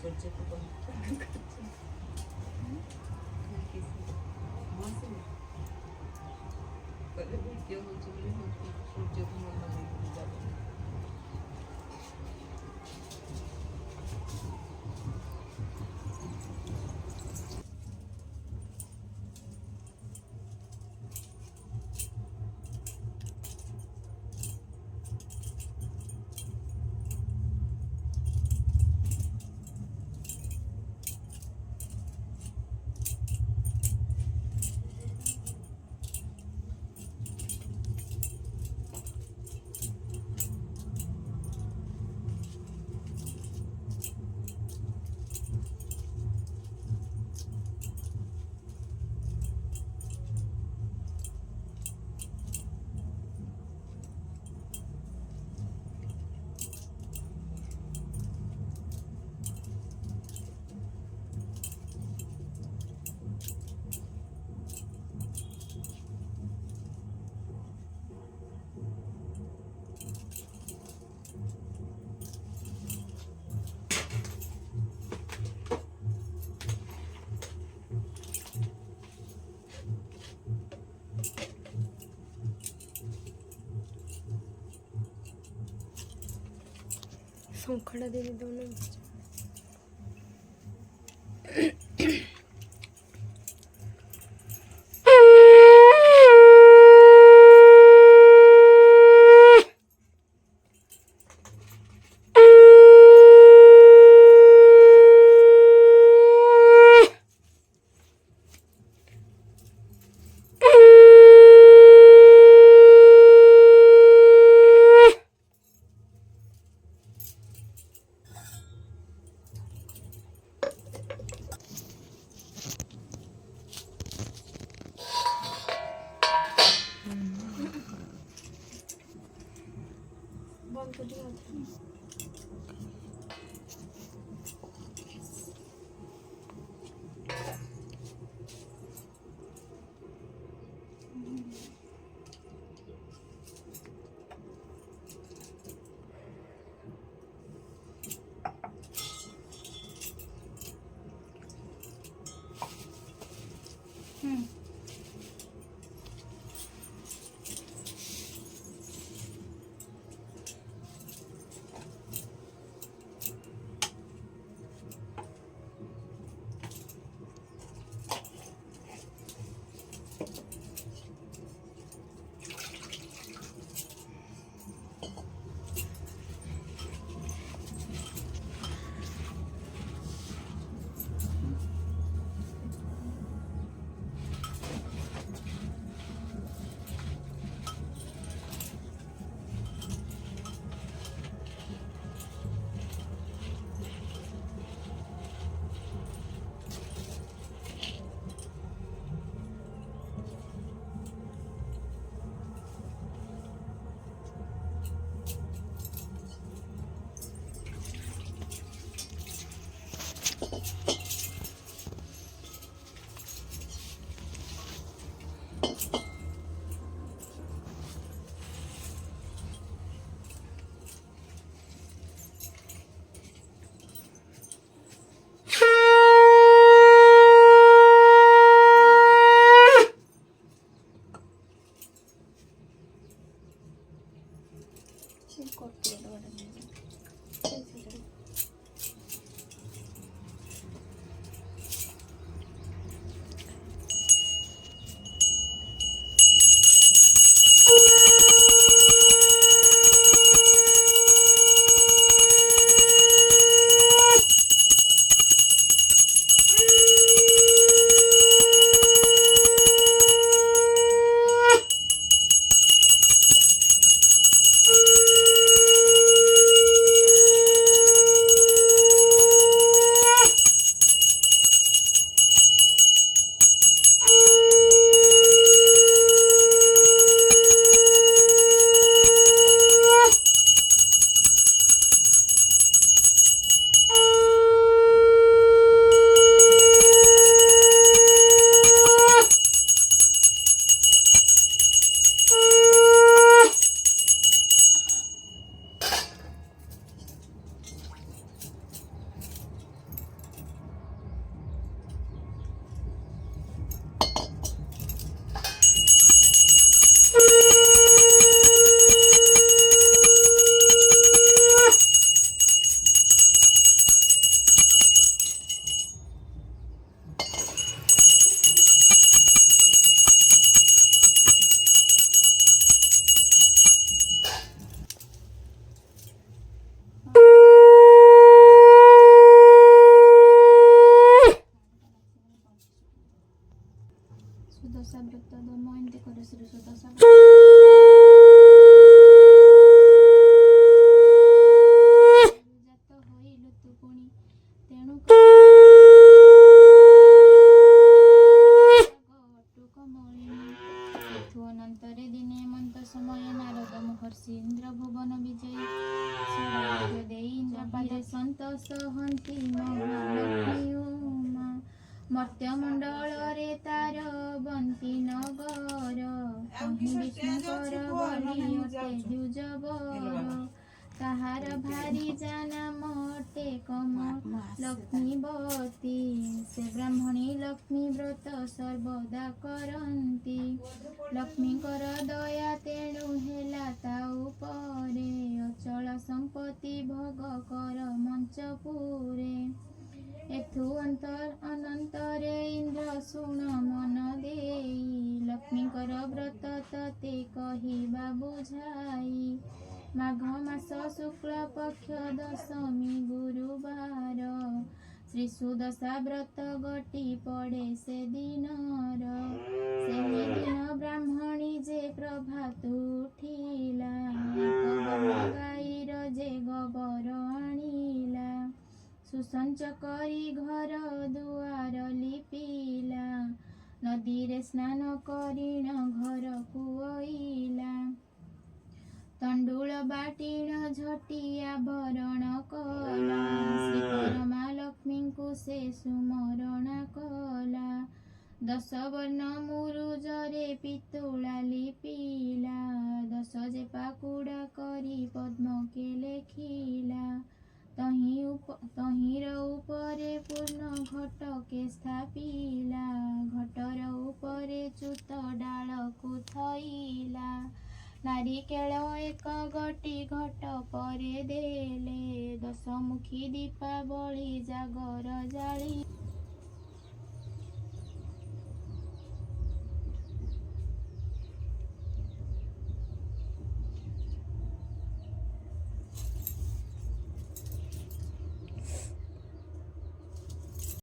সূর্য Kumar video হচ্ছে বলে সূর্য কুমার নামে যাবে। शंखड़ा दे दोनों ଦମ ଏମିତି କରେ ଶ୍ରୀ ସୁଦଶା ଜାତ ହୋଇଲୁ ତୁ ପୁଣି ତେଣୁ ଏଥୁ ଅନନ୍ତରେ ଦିନେ ମନ୍ତ ସମୟ ନାରଦ ମହର୍ଷି ଇନ୍ଦ୍ର ଭୁବନ ବିଜୟୀ ସ୍ୱରାଜ୍ୟ ଦେଇ ଇନ୍ଦ୍ରପାଦେ ସନ୍ତୋଷ ହନ୍ତି ମହାଲକ୍ଷ୍ମୀ ଉମା ମର୍ତ୍ତ୍ୟମଣ୍ଡଳରେ ତାର ବନ୍ତି ନଗର କହିଁ ବିଷ୍ଣୁଙ୍କର ବଳି ଅଟେ ଦ୍ୱିଜବର ତାହାର ଭାରି ଜାନା ମୋଟେ କମ ଲକ୍ଷ୍ମୀବତୀ ସେ ବ୍ରାହ୍ମଣୀ ଲକ୍ଷ୍ମୀ ବ୍ରତ ସର୍ବଦା କରନ୍ତି ଲକ୍ଷ୍ମୀଙ୍କର ଦୟା ତେଣୁ ହେଲା ତା ଉପରେ ଅଚଳ ସମ୍ପତ୍ତି ଭୋଗ କର ମଞ୍ଚପୁରେ ଏଥୁ ଅନନ୍ତରେ ଇନ୍ଦ୍ର ଶୁଣ ମନ ଦେଇ ଲକ୍ଷ୍ମୀଙ୍କର ବ୍ରତ ତତେ କହିବା ବୁଝାଇ ମାଘ ମାସ ଶୁକ୍ଳ ପକ୍ଷ ଦଶମୀ ଗୁରୁବାର ଶ୍ରୀ ସୁଦଶା ବ୍ରତ ଗଟି ପଡ଼େ ସେ ଦିନର ସେହି ଦିନ ବ୍ରାହ୍ମଣୀ ଯେ ପ୍ରଭାତ ଉଠିଲା ଏକ ବଡ଼ ଗାଈର ଯେ ଗୋବର ଆଣିଲା ସୁସଞ୍ଚ କରି ଘର ଦୁଆର ଲିପିଲା ନଦୀରେ ସ୍ନାନ କରିଣ ଘରକୁ ଅଇଲା ତଣ୍ଡୁଳ ବାଟିଣ ଝଟି ଆଭରଣ କଲା ଶ୍ରୀ ପରମା ଲକ୍ଷ୍ମୀଙ୍କୁ ସେ ସୁମରଣା କଲା ଦଶ ବର୍ଣ୍ଣ ମୁରୁଜରେ ପିତୁଳା ଲିପିଲା ଦଶ ଯେ ପାକୁଡ଼ା କରି ପଦ୍ମକେ ଲେଖିଲା ତହିଁର ଉପରେ ପୂର୍ଣ୍ଣ ଘଟକେ ସ୍ଥାପିଲା ଘଟର ଉପରେ ଚ୍ୟୁତ ଡାଳକୁ ଥୋଇଲା ନାରିକେଳ ଏକ ଗୋଟି ଘଟ ପରେ ଦେଲେ ଦଶମୁଖୀ ଦୀପାବଳି ଜାଗର ଜାଳି